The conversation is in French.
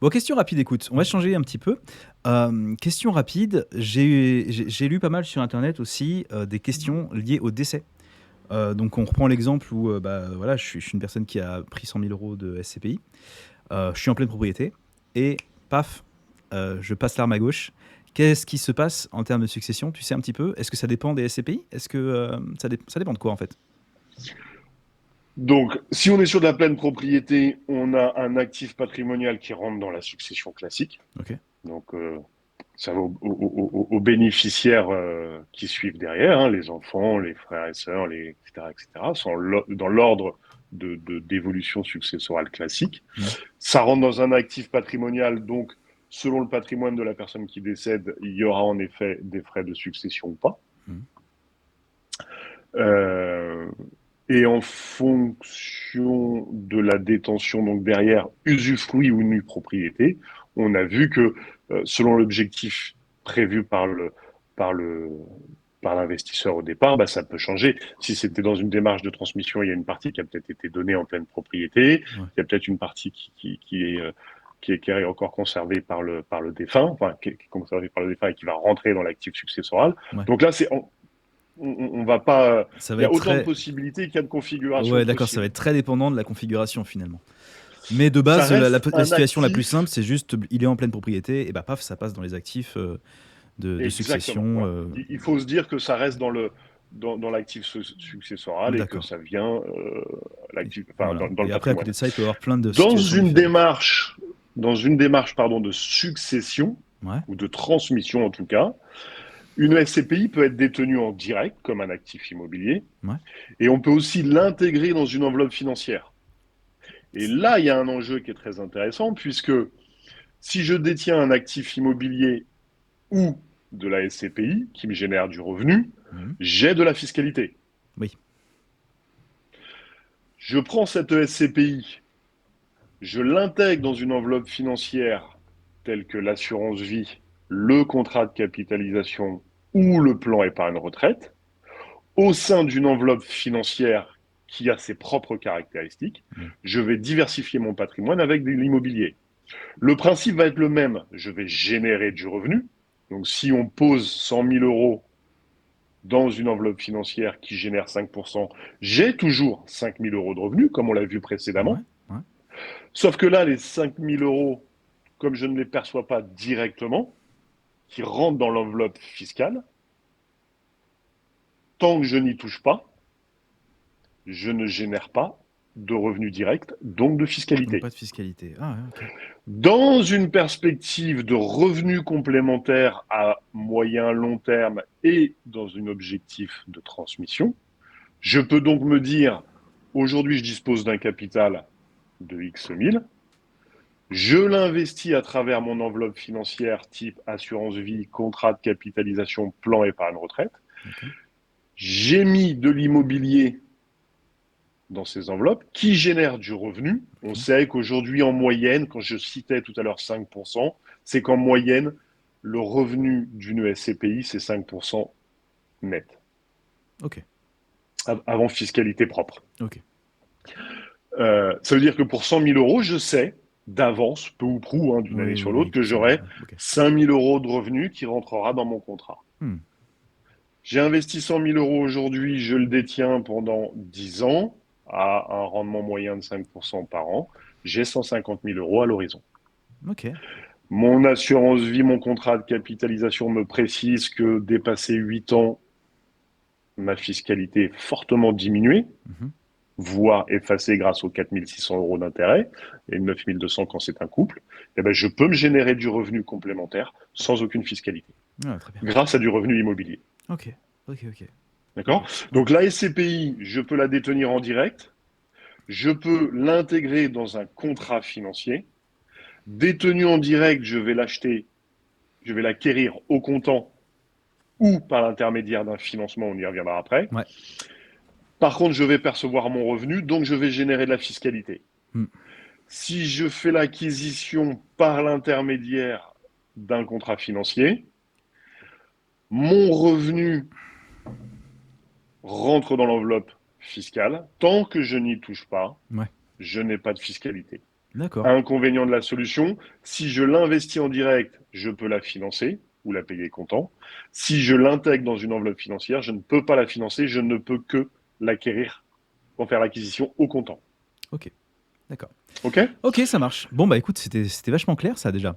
Bon, question rapide, écoute, on va changer un petit peu. Question rapide, j'ai lu pas mal sur internet aussi des questions liées au décès. Donc on reprend l'exemple où bah, voilà, je suis une personne qui a pris 100 000 euros de SCPI, je suis en pleine propriété, et paf, je passe l'arme à gauche. Qu'est-ce qui se passe en termes de succession? Tu sais un petit peu? Est-ce que ça dépend des SCPI? Est-ce que ça dépend de quoi en fait? Donc, si on est sur de la pleine propriété, on a un actif patrimonial qui rentre dans la succession classique. Ok. Donc, ça va aux bénéficiaires qui suivent derrière, hein, les enfants, les frères et sœurs, etc., etc., sont dans l'ordre d'évolution successorale classique. Hmm. Ça rentre dans un actif patrimonial, donc selon le patrimoine de la personne qui décède, il y aura en effet des frais de succession ou pas. Hmm. Euh, et en fonction de la détention, donc derrière usufruit ou nue propriété, on a vu que selon l'objectif prévu par le, par l'investisseur au départ, bah, ça peut changer. Si c'était dans une démarche de transmission, il y a une partie qui a peut-être été donnée en pleine propriété, Ouais. il y a peut-être une partie qui est encore conservée par le défunt, enfin, qui est conservée par le défunt et qui va rentrer dans l'actif successoral. Ouais. Donc là, on va pas. Ça Il va y être a autant de très. possibilités qu'il y a de configurations Ouais, d'accord, ça va possibles. être très dépendant de la configuration finalement. Mais de Ça base, reste la un situation la plus simple, actif. c'est juste, il est en pleine propriété, et bah paf, ça passe dans les actifs de Exactement. succession. Voilà. Il faut se dire que ça reste dans l'actif successoral et que D'accord. ça vient enfin, Voilà. dans le Et après, à côté patrimoine. de ça, il peut y avoir plein de Dans situations une différentes. démarche, dans une démarche pardon, de succession Ouais. ou de transmission en tout cas, une SCPI peut être détenue en direct comme un actif immobilier Ouais. et on peut aussi l'intégrer dans une enveloppe financière. Et là, il y a un enjeu qui est très intéressant puisque si je détiens un actif immobilier ou de la SCPI qui me génère du revenu, Mhm. j'ai de la fiscalité. Oui. Je prends cette SCPI, je l'intègre dans une enveloppe financière telle que l'assurance vie, le contrat de capitalisation ou le plan épargne retraite, au sein d'une enveloppe financière qui a ses propres caractéristiques, Mhm. je vais diversifier mon patrimoine avec de l'immobilier. Le principe va être le même, je vais générer du revenu. Donc si on pose 100 000 euros dans une enveloppe financière qui génère 5%, j'ai toujours 5 000 euros de revenus, comme on l'a vu Ouais. précédemment. Ouais. Sauf que là, les 5 000 euros, comme je ne les perçois pas directement, qui rentrent dans l'enveloppe fiscale, tant que je n'y touche pas, je ne génère pas de revenus directs, donc de Donc pas fiscalité. de fiscalité. Ah ouais, ok. Dans une perspective de revenus complémentaires à moyen long terme et dans un objectif de transmission, je peux donc me dire, aujourd'hui je dispose d'un capital de X 1000, je l'investis à travers mon enveloppe financière type assurance vie, contrat de capitalisation, plan épargne retraite. D'accord. J'ai mis de l'immobilier dans ces enveloppes qui génèrent du revenu. On Ok. sait qu'aujourd'hui, en moyenne, quand je citais tout à l'heure 5%, c'est qu'en moyenne, le revenu d'une SCPI, c'est 5% net, Ok. avant fiscalité propre. Ok. Ça veut dire que pour 100 000 euros, je sais d'avance, peu ou prou, hein, d'une Oui, année oui, sur l'autre, oui, que que ça va. j'aurai Ouais, ok. 5 000 euros de revenus qui rentrera dans mon contrat. Hmm. J'ai investi 100 000 euros aujourd'hui, je le détiens pendant 10 ans à un rendement moyen de 5% par an. J'ai 150 000 euros à l'horizon. Ok. Mon assurance vie, mon contrat de capitalisation me précise que dépassé 8 ans, ma fiscalité est fortement diminuée, Mhm. voire effacée grâce aux 4 600 euros d'intérêt et 9 200 quand c'est un couple. Eh ben, je peux me générer du revenu complémentaire sans aucune fiscalité, Ah, très bien. grâce à du revenu immobilier. Ok. Ok, ok. Ok. D'accord. Ouais. Donc la SCPI, je peux la détenir en direct, je peux l'intégrer dans un contrat financier. Détenu en direct, je vais l'acheter, je vais l'acquérir au comptant ou par l'intermédiaire d'un financement, on y reviendra après. Ouais. Par contre, je vais percevoir mon revenu, donc je vais générer de la fiscalité. Hmm. Si je fais l'acquisition par l'intermédiaire d'un contrat financier, mon revenu rentre dans l'enveloppe fiscale. Tant que je n'y touche pas, Ouais. je n'ai pas de fiscalité. D'accord. Inconvénient de la solution, si je l'investis en direct, je peux la financer ou la payer comptant. Si je l'intègre dans une enveloppe financière, je ne peux pas la financer, je ne peux que l'acquérir pour faire l'acquisition au comptant. Ok. D'accord. OK? Ok, ça marche. Bon, bah écoute, c'était vachement clair ça déjà.